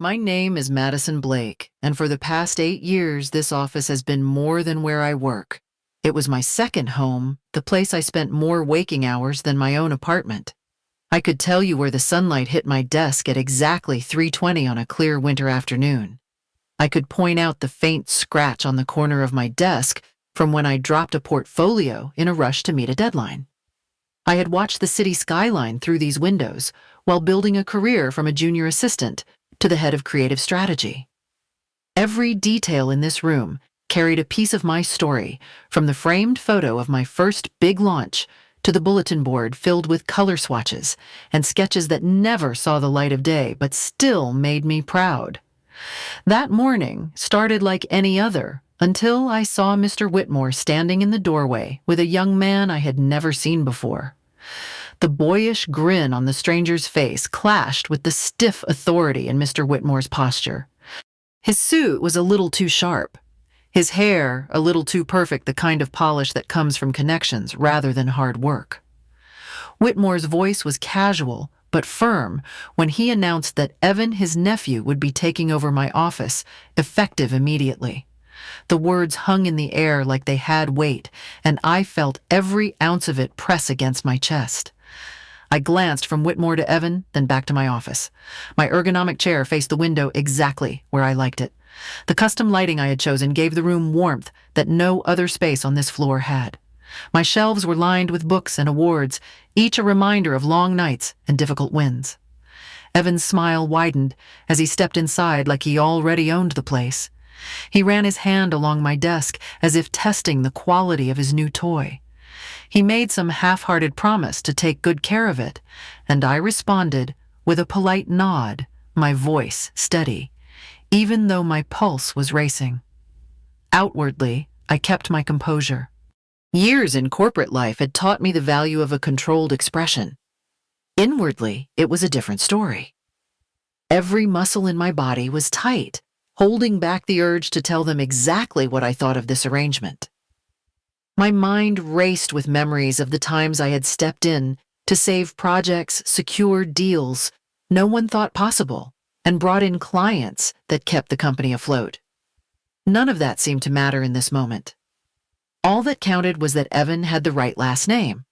My name is Madison Blake, and for the past 8 years, this office has been more than where I work. It was my second home, the place I spent more waking hours than my own apartment. I could tell you where the sunlight hit my desk at exactly 3:20 on a clear winter afternoon. I could point out the faint scratch on the corner of my desk from when I dropped a portfolio in a rush to meet a deadline. I had watched the city skyline through these windows while building a career from a junior assistant to the head of creative strategy. Every detail in this room carried a piece of my story, from the framed photo of my first big launch to the bulletin board filled with color swatches and sketches that never saw the light of day but still made me proud. That morning started like any other until I saw Mr. Whitmore standing in the doorway with a young man I had never seen before. The boyish grin on the stranger's face clashed with the stiff authority in Mr. Whitmore's posture. His suit was a little too sharp, his hair a little too perfect, the kind of polish that comes from connections rather than hard work. Whitmore's voice was casual but firm when he announced that Evan, his nephew, would be taking over my office, effective immediately. The words hung in the air like they had weight, and I felt every ounce of it press against my chest. I glanced from Whitmore to Evan, then back to my office. My ergonomic chair faced the window exactly where I liked it. The custom lighting I had chosen gave the room warmth that no other space on this floor had. My shelves were lined with books and awards, each a reminder of long nights and difficult wins. Evan's smile widened as he stepped inside like he already owned the place. He ran his hand along my desk as if testing the quality of his new toy. He made some half-hearted promise to take good care of it, and I responded with a polite nod, my voice steady, even though my pulse was racing. Outwardly, I kept my composure. Years in corporate life had taught me the value of a controlled expression. Inwardly, it was a different story. Every muscle in my body was tight, holding back the urge to tell them exactly what I thought of this arrangement. My mind raced with memories of the times I had stepped in to save projects, secure deals no one thought possible, and brought in clients that kept the company afloat. None of that seemed to matter in this moment. All that counted was that Evan had the right last name.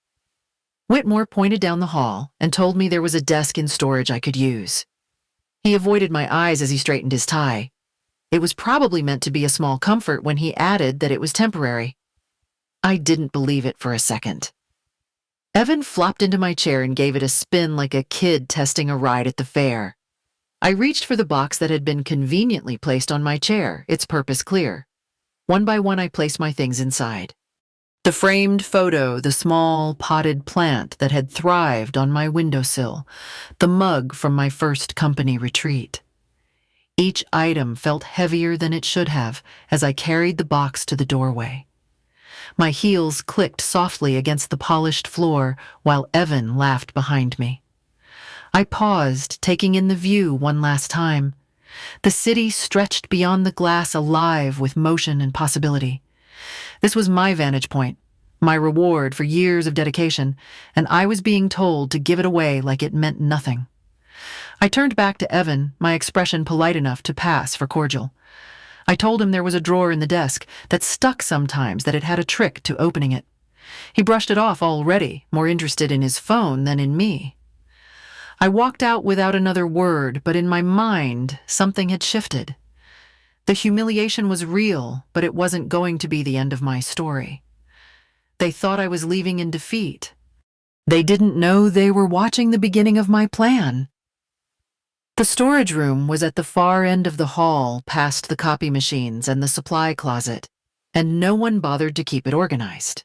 Whitmore pointed down the hall and told me there was a desk in storage I could use. He avoided my eyes as he straightened his tie. It was probably meant to be a small comfort when he added that it was temporary. I didn't believe it for a second. Evan flopped into my chair and gave it a spin like a kid testing a ride at the fair. I reached for the box that had been conveniently placed on my chair, its purpose clear. One by one, I placed my things inside. The framed photo, the small potted plant that had thrived on my windowsill, the mug from my first company retreat. Each item felt heavier than it should have as I carried the box to the doorway. My heels clicked softly against the polished floor while Evan laughed behind me. I paused, taking in the view one last time. The city stretched beyond the glass, alive with motion and possibility. This was my vantage point, my reward for years of dedication, and I was being told to give it away like it meant nothing. I turned back to Evan, my expression polite enough to pass for cordial. I told him there was a drawer in the desk that stuck sometimes, that it had a trick to opening it. He brushed it off already, more interested in his phone than in me. I walked out without another word, but in my mind, something had shifted. The humiliation was real, but it wasn't going to be the end of my story. They thought I was leaving in defeat. They didn't know they were watching the beginning of my plan. The storage room was at the far end of the hall, past the copy machines and the supply closet, and no one bothered to keep it organized.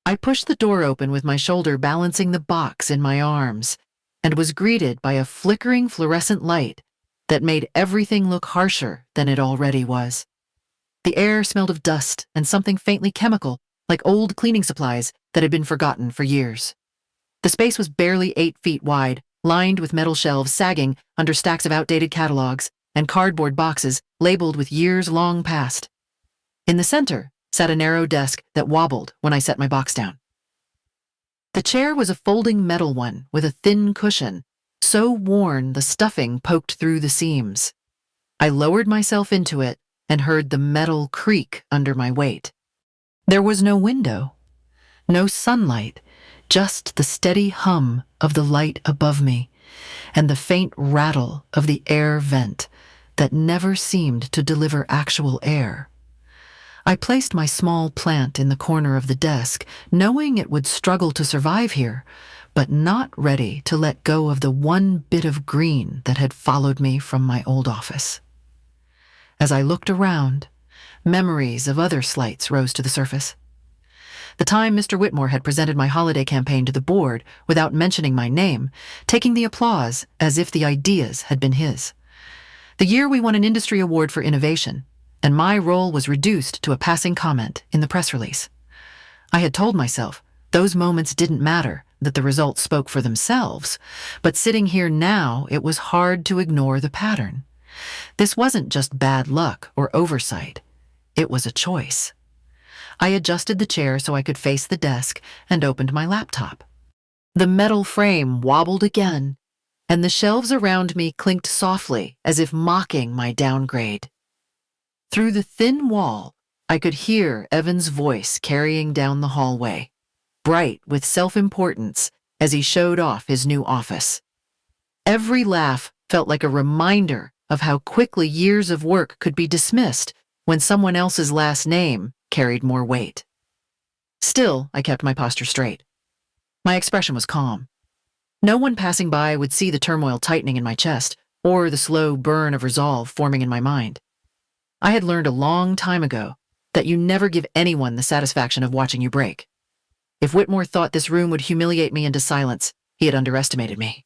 I pushed the door open with my shoulder balancing the box in my arms, and was greeted by a flickering fluorescent light that made everything look harsher than it already was. The air smelled of dust and something faintly chemical, like old cleaning supplies that had been forgotten for years. The space was barely 8 feet wide, lined with metal shelves sagging under stacks of outdated catalogs and cardboard boxes labeled with years long past. In the center sat a narrow desk that wobbled when I set my box down. The chair was a folding metal one with a thin cushion so worn the stuffing poked through the seams. I lowered myself into it and heard the metal creak under my weight. There was no window, no sunlight, just the steady hum of the light above me and the faint rattle of the air vent that never seemed to deliver actual air. I placed my small plant in the corner of the desk, knowing it would struggle to survive here, but not ready to let go of the one bit of green that had followed me from my old office. As I looked around, memories of other slights rose to the surface. The time Mr. Whitmore had presented my holiday campaign to the board without mentioning my name, taking the applause as if the ideas had been his. The year we won an industry award for innovation, and my role was reduced to a passing comment in the press release. I had told myself those moments didn't matter, that the results spoke for themselves, but sitting here now, it was hard to ignore the pattern. This wasn't just bad luck or oversight. It was a choice. I adjusted the chair so I could face the desk and opened my laptop. The metal frame wobbled again, and the shelves around me clinked softly as if mocking my downgrade. Through the thin wall, I could hear Evan's voice carrying down the hallway, bright with self-importance as he showed off his new office. Every laugh felt like a reminder of how quickly years of work could be dismissed when someone else's last name carried more weight. Still, I kept my posture straight. My expression was calm. No one passing by would see the turmoil tightening in my chest or the slow burn of resolve forming in my mind. I had learned a long time ago that you never give anyone the satisfaction of watching you break. If Whitmore thought this room would humiliate me into silence, he had underestimated me.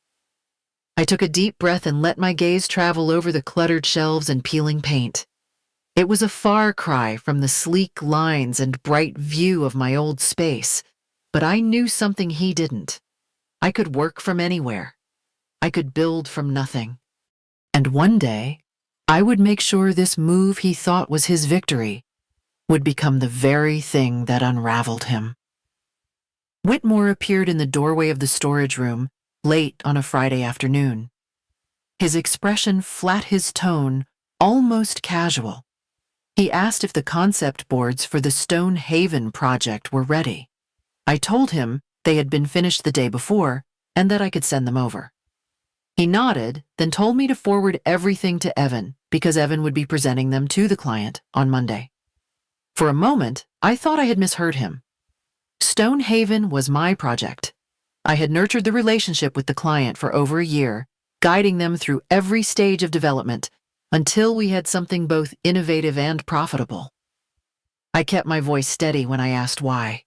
I took a deep breath and let my gaze travel over the cluttered shelves and peeling paint. It was a far cry from the sleek lines and bright view of my old space, but I knew something he didn't. I could work from anywhere. I could build from nothing. And one day, I would make sure this move he thought was his victory would become the very thing that unraveled him. Whitmore appeared in the doorway of the storage room late on a Friday afternoon. His expression flat, his tone almost casual. He asked if the concept boards for the Stone Haven project were ready. I told him they had been finished the day before and that I could send them over. He nodded, then told me to forward everything to Evan because Evan would be presenting them to the client on Monday. For a moment, I thought I had misheard him. Stone Haven was my project. I had nurtured the relationship with the client for over a year, guiding them through every stage of development until we had something both innovative and profitable. I kept my voice steady when I asked why.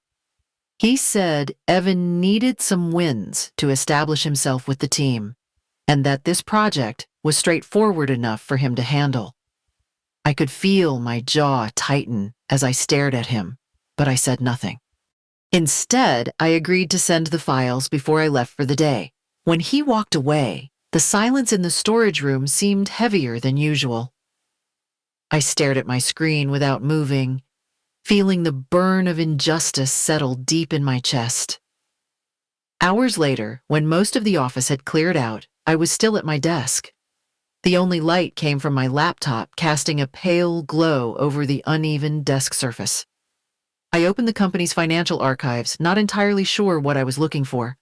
He said Evan needed some wins to establish himself with the team, and that this project was straightforward enough for him to handle. I could feel my jaw tighten as I stared at him, but I said nothing. Instead, I agreed to send the files before I left for the day. When he walked away, the silence in the storage room seemed heavier than usual. I stared at my screen without moving, feeling the burn of injustice settle deep in my chest. Hours later, when most of the office had cleared out, I was still at my desk. The only light came from my laptop, casting a pale glow over the uneven desk surface. I opened the company's financial archives, not entirely sure what I was looking for.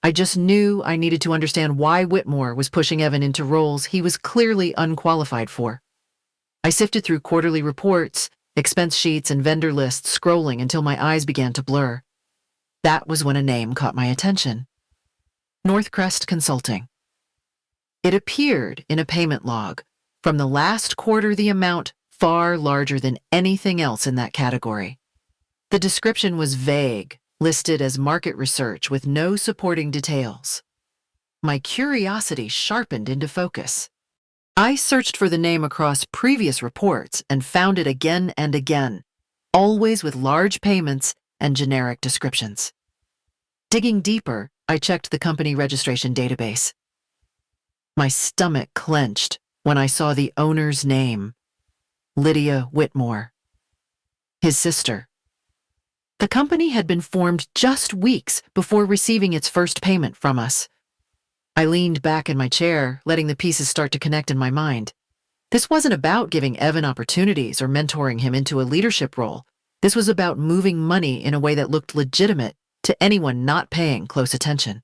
I just knew I needed to understand why Whitmore was pushing Evan into roles he was clearly unqualified for. I sifted through quarterly reports, expense sheets, and vendor lists, scrolling until my eyes began to blur. That was when a name caught my attention. Northcrest Consulting. It appeared in a payment log. From the last quarter, the amount far larger than anything else in that category. The description was vague, listed as market research with no supporting details. My curiosity sharpened into focus. I searched for the name across previous reports and found it again and again, always with large payments and generic descriptions. Digging deeper, I checked the company registration database. My stomach clenched when I saw the owner's name, Lydia Whitmore, his sister. The company had been formed just weeks before receiving its first payment from us. I leaned back in my chair, letting the pieces start to connect in my mind. This wasn't about giving Evan opportunities or mentoring him into a leadership role. This was about moving money in a way that looked legitimate to anyone not paying close attention.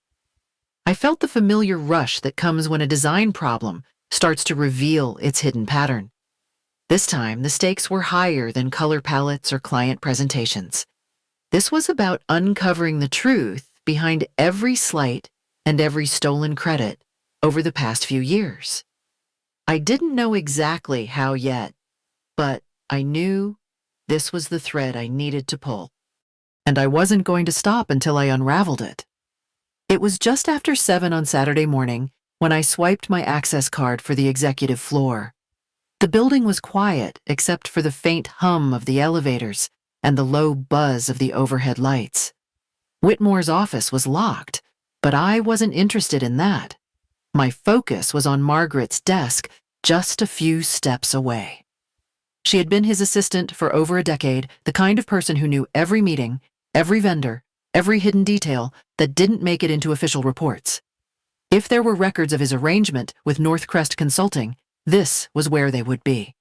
I felt the familiar rush that comes when a design problem starts to reveal its hidden pattern. This time, the stakes were higher than color palettes or client presentations. This was about uncovering the truth behind every slight and every stolen credit over the past few years. I didn't know exactly how yet, but I knew this was the thread I needed to pull. And I wasn't going to stop until I unraveled it. It was just after 7 on Saturday morning when I swiped my access card for the executive floor. The building was quiet except for the faint hum of the elevators and the low buzz of the overhead lights. Whitmore's office was locked, but I wasn't interested in that. My focus was on Margaret's desk, just a few steps away. She had been his assistant for over a decade, the kind of person who knew every meeting, every vendor, every hidden detail that didn't make it into official reports. If there were records of his arrangement with Northcrest Consulting, this was where they would be.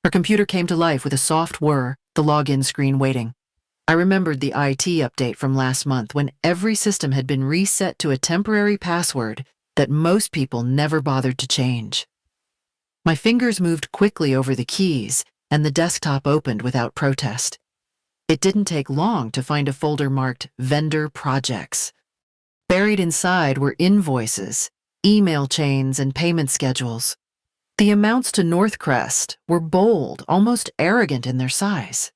Her computer came to life with a soft whir, the login screen waiting. I remembered the IT update from last month when every system had been reset to a temporary password that most people never bothered to change. My fingers moved quickly over the keys, and the desktop opened without protest. It didn't take long to find a folder marked Vendor Projects. Buried inside were invoices, email chains, and payment schedules. The amounts to Northcrest were bold, almost arrogant in their size.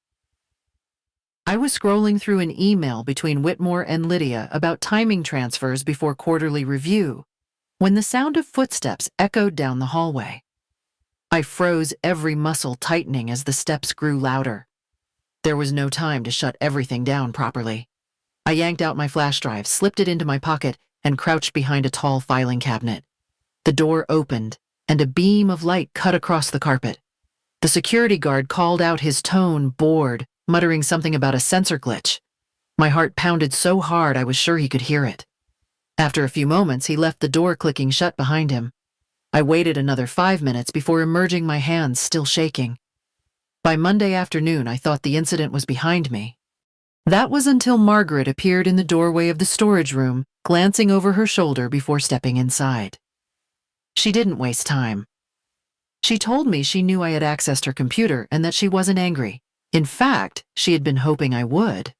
I was scrolling through an email between Whitmore and Lydia about timing transfers before quarterly review, when the sound of footsteps echoed down the hallway. I froze, every muscle tightening as the steps grew louder. There was no time to shut everything down properly. I yanked out my flash drive, slipped it into my pocket, and crouched behind a tall filing cabinet. The door opened, and a beam of light cut across the carpet. The security guard called out, his tone bored, muttering something about a sensor glitch. My heart pounded so hard I was sure he could hear it. After a few moments, he left the door clicking shut behind him. I waited another 5 minutes before emerging, my hands still shaking. By Monday afternoon, I thought the incident was behind me. That was until Margaret appeared in the doorway of the storage room, glancing over her shoulder before stepping inside. She didn't waste time. She told me she knew I had accessed her computer and that she wasn't angry. In fact, she had been hoping I would.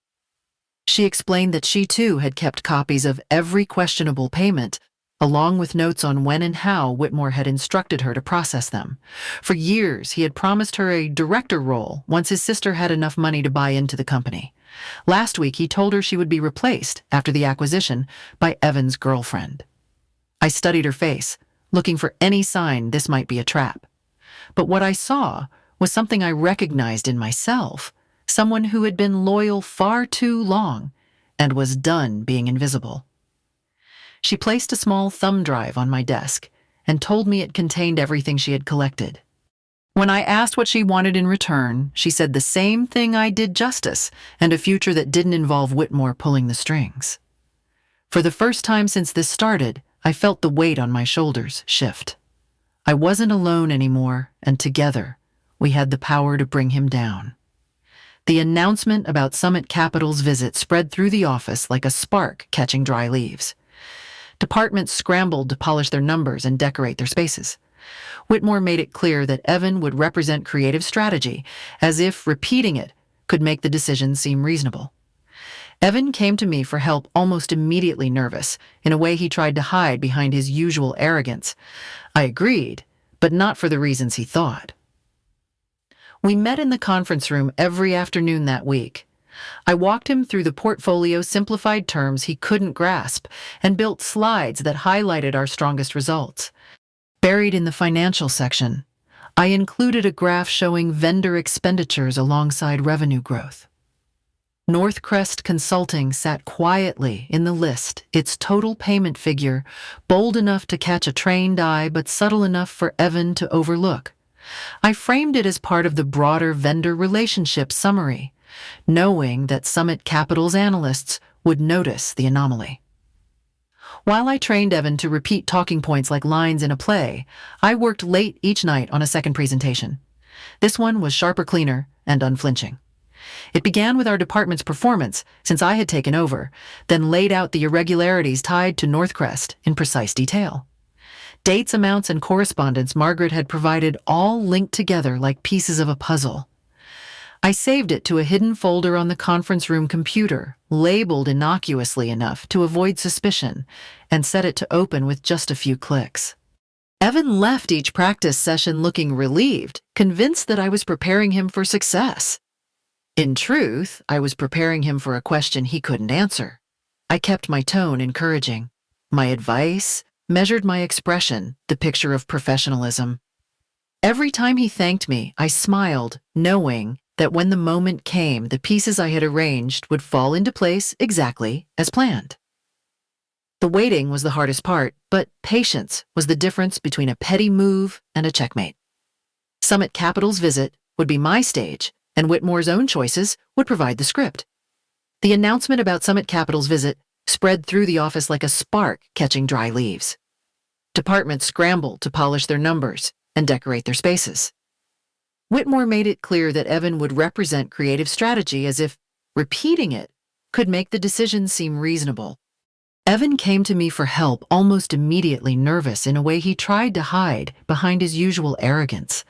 She explained that she too had kept copies of every questionable payment, along with notes on when and how Whitmore had instructed her to process them. For years, he had promised her a director role once his sister had enough money to buy into the company. Last week, he told her she would be replaced after the acquisition by Evan's girlfriend. I studied her face, looking for any sign this might be a trap. But what I saw was something I recognized in myself, someone who had been loyal far too long and was done being invisible. She placed a small thumb drive on my desk and told me it contained everything she had collected. When I asked what she wanted in return, she said the same thing I did justice, and a future that didn't involve Whitmore pulling the strings. For the first time since this started, I felt the weight on my shoulders shift. I wasn't alone anymore, and together, we had the power to bring him down. The announcement about Summit Capital's visit spread through the office like a spark catching dry leaves. Departments scrambled to polish their numbers and decorate their spaces. Whitmore made it clear that Evan would represent creative strategy, as if repeating it could make the decision seem reasonable. Evan came to me for help almost immediately, nervous, in a way he tried to hide behind his usual arrogance. I agreed, but not for the reasons he thought. We met in the conference room every afternoon that week. I walked him through the portfolio simplified terms he couldn't grasp and built slides that highlighted our strongest results. Buried in the financial section, I included a graph showing vendor expenditures alongside revenue growth. Northcrest Consulting sat quietly in the list, its total payment figure bold enough to catch a trained eye but subtle enough for Evan to overlook. I framed it as part of the broader vendor relationship summary, knowing that Summit Capital's analysts would notice the anomaly. While I trained Evan to repeat talking points like lines in a play, I worked late each night on a second presentation. This one was sharper, cleaner, and unflinching. It began with our department's performance, since I had taken over, then laid out the irregularities tied to Northcrest in precise detail. Dates, amounts, and correspondence Margaret had provided all linked together like pieces of a puzzle. I saved it to a hidden folder on the conference room computer, labeled innocuously enough to avoid suspicion, and set it to open with just a few clicks. Evan left each practice session looking relieved, convinced that I was preparing him for success. In truth, I was preparing him for a question he couldn't answer. I kept my tone encouraging. My advice measured my expression, the picture of professionalism. Every time he thanked me, I smiled, knowing that when the moment came, the pieces I had arranged would fall into place exactly as planned. The waiting was the hardest part, but patience was the difference between a petty move and a checkmate. Summit Capital's visit would be my stage, and Whitmore's own choices would provide the script. The announcement about Summit Capital's visit spread through the office like a spark catching dry leaves. Departments scrambled to polish their numbers and decorate their spaces. Whitmore made it clear that Evan would represent creative strategy, as if repeating it could make the decision seem reasonable. Evan came to me for help almost immediately, nervous in a way he tried to hide behind his usual arrogance.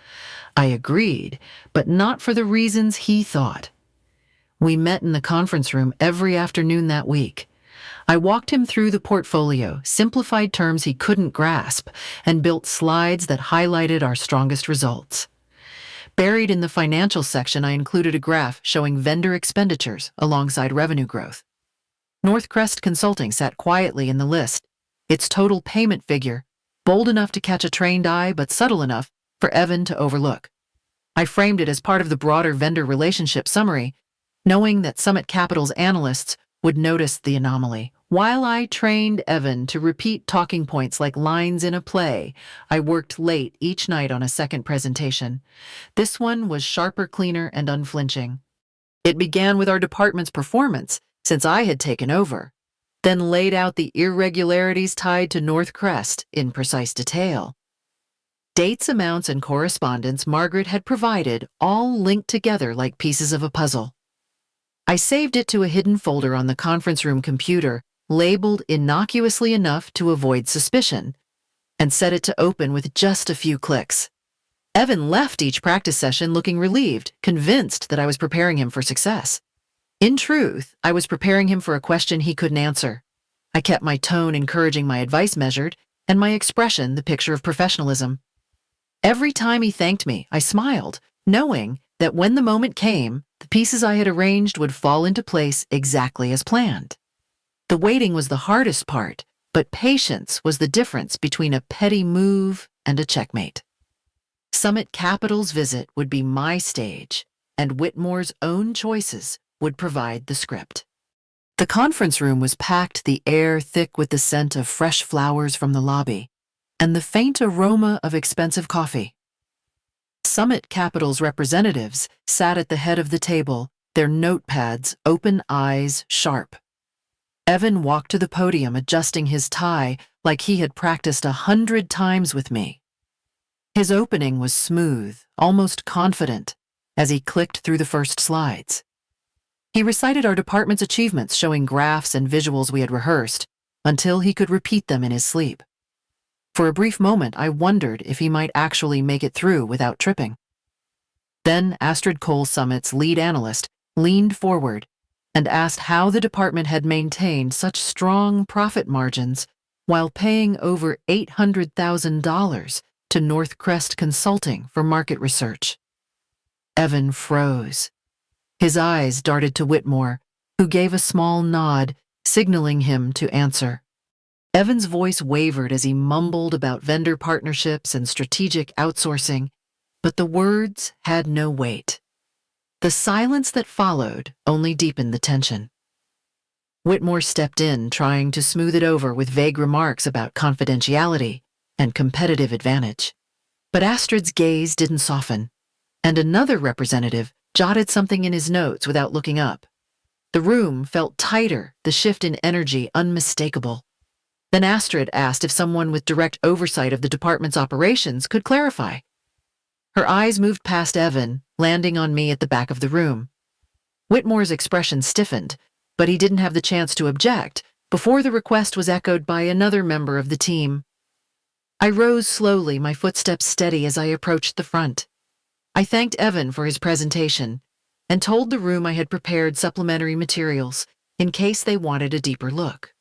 I agreed, but not for the reasons he thought. We met in the conference room every afternoon that week. I walked him through the portfolio, simplified terms he couldn't grasp, and built slides that highlighted our strongest results. Buried in the financial section, I included a graph showing vendor expenditures alongside revenue growth. Northcrest Consulting sat quietly in the list, its total payment figure, bold enough to catch a trained eye but subtle enough for Evan to overlook. I framed it as part of the broader vendor relationship summary, knowing that Summit Capital's analysts would notice the anomaly. While I trained Evan to repeat talking points like lines in a play, I worked late each night on a second presentation. This one was sharper, cleaner, and unflinching. It began with our department's performance, since I had taken over, then laid out the irregularities tied to Northcrest in precise detail. Dates, amounts, and correspondence Margaret had provided all linked together like pieces of a puzzle. I saved it to a hidden folder on the conference room computer, labeled innocuously enough to avoid suspicion, and set it to open with just a few clicks. Evan left each practice session looking relieved, convinced that I was preparing him for success. In truth, I was preparing him for a question he couldn't answer. I kept my tone encouraging, my advice measured, and my expression the picture of professionalism. Every time he thanked me, I smiled, knowing that when the moment came, the pieces I had arranged would fall into place exactly as planned. The waiting was the hardest part, but patience was the difference between a petty move and a checkmate. Summit Capital's visit would be my stage, and Whitmore's own choices would provide the script. The conference room was packed, the air thick with the scent of fresh flowers from the lobby, and the faint aroma of expensive coffee. Summit Capital's representatives sat at the head of the table, their notepads, open eyes sharp. Evan walked to the podium, adjusting his tie like he had practiced 100 times with me. His opening was smooth, almost confident, as he clicked through the first slides. He recited our department's achievements, showing graphs and visuals we had rehearsed, until he could repeat them in his sleep. For a brief moment, I wondered if he might actually make it through without tripping. Then Astrid Cole, Summit's lead analyst, leaned forward and asked how the department had maintained such strong profit margins while paying over $800,000 to Northcrest Consulting for market research. Evan froze. His eyes darted to Whitmore, who gave a small nod, signaling him to answer. Evan's voice wavered as he mumbled about vendor partnerships and strategic outsourcing, but the words had no weight. The silence that followed only deepened the tension. Whitmore stepped in, trying to smooth it over with vague remarks about confidentiality and competitive advantage. But Astrid's gaze didn't soften, and another representative jotted something in his notes without looking up. The room felt tighter, the shift in energy unmistakable. Then Astrid asked if someone with direct oversight of the department's operations could clarify. Her eyes moved past Evan, landing on me at the back of the room. Whitmore's expression stiffened, but he didn't have the chance to object before the request was echoed by another member of the team. I rose slowly, my footsteps steady as I approached the front. I thanked Evan for his presentation and told the room I had prepared supplementary materials in case they wanted a deeper look.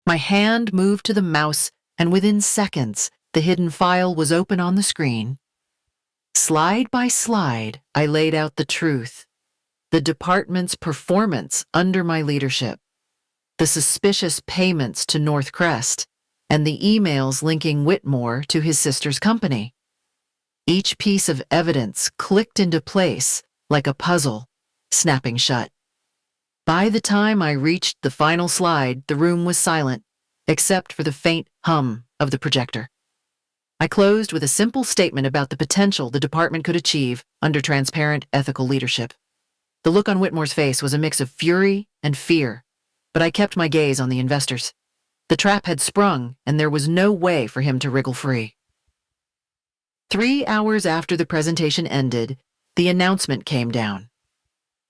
My hand moved to the mouse, and within seconds, the hidden file was open on the screen. Slide by slide, I laid out the truth. The department's performance under my leadership, the suspicious payments to North Crest, and the emails linking Whitmore to his sister's company. Each piece of evidence clicked into place like a puzzle, snapping shut. By the time I reached the final slide, the room was silent, except for the faint hum of the projector. I closed with a simple statement about the potential the department could achieve under transparent, ethical leadership. The look on Whitmore's face was a mix of fury and fear, but I kept my gaze on the investors. The trap had sprung, and there was no way for him to wriggle free. 3 hours after the presentation ended, the announcement came down.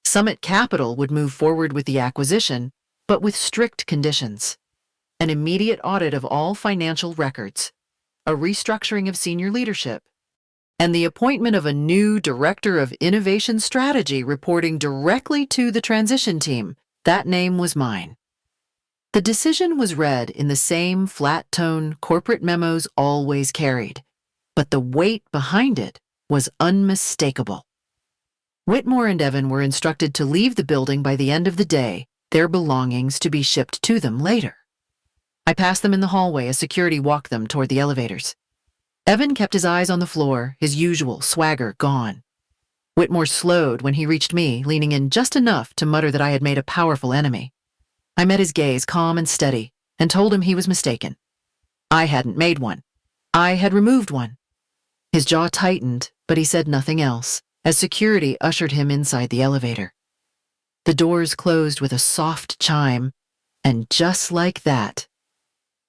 Summit Capital would move forward with the acquisition, but with strict conditions. An immediate audit of all financial records, a restructuring of senior leadership, and the appointment of a new director of innovation strategy reporting directly to the transition team. That name was mine. The decision was read in the same flat tone corporate memos always carried, but the weight behind it was unmistakable. Whitmore and Evan were instructed to leave the building by the end of the day, their belongings to be shipped to them later. I passed them in the hallway as security walked them toward the elevators. Evan kept his eyes on the floor, his usual swagger gone. Whitmore slowed when he reached me, leaning in just enough to mutter that I had made a powerful enemy. I met his gaze, calm and steady, and told him he was mistaken. I hadn't made one. I had removed one. His jaw tightened, but he said nothing else, as security ushered him inside the elevator. The doors closed with a soft chime, and just like that,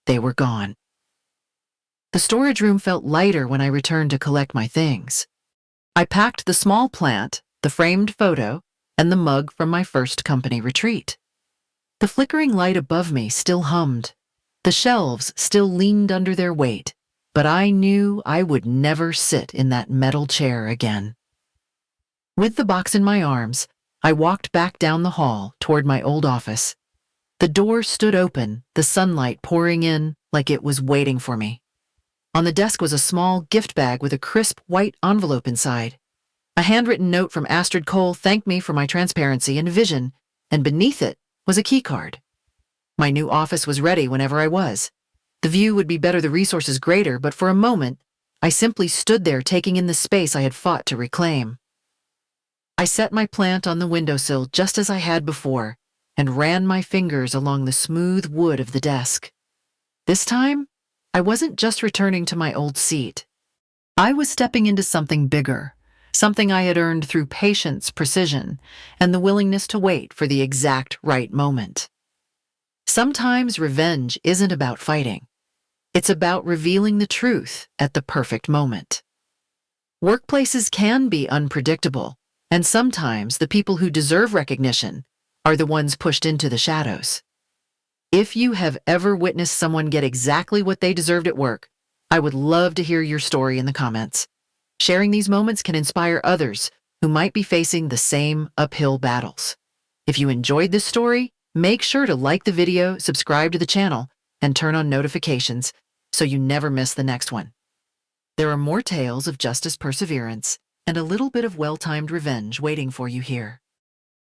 they were gone. The storage room felt lighter when I returned to collect my things. I packed the small plant, the framed photo, and the mug from my first company retreat. The flickering light above me still hummed. The shelves still leaned under their weight, but I knew I would never sit in that metal chair again. With the box in my arms, I walked back down the hall toward my old office. The door stood open, the sunlight pouring in like it was waiting for me. On the desk was a small gift bag with a crisp white envelope inside. A handwritten note from Astrid Cole thanked me for my transparency and vision, and beneath it was a key card. My new office was ready whenever I was. The view would be better, the resources greater, but for a moment, I simply stood there taking in the space I had fought to reclaim. I set my plant on the windowsill just as I had before, and ran my fingers along the smooth wood of the desk. This time, I wasn't just returning to my old seat. I was stepping into something bigger, something I had earned through patience, precision, and the willingness to wait for the exact right moment. Sometimes revenge isn't about fighting. It's about revealing the truth at the perfect moment. Workplaces can be unpredictable, and sometimes the people who deserve recognition are the ones pushed into the shadows. If you have ever witnessed someone get exactly what they deserved at work, I would love to hear your story in the comments. Sharing these moments can inspire others who might be facing the same uphill battles. If you enjoyed this story, make sure to like the video, subscribe to the channel, and turn on notifications so you never miss the next one. There are more tales of justice, perseverance, and a little bit of well-timed revenge waiting for you here.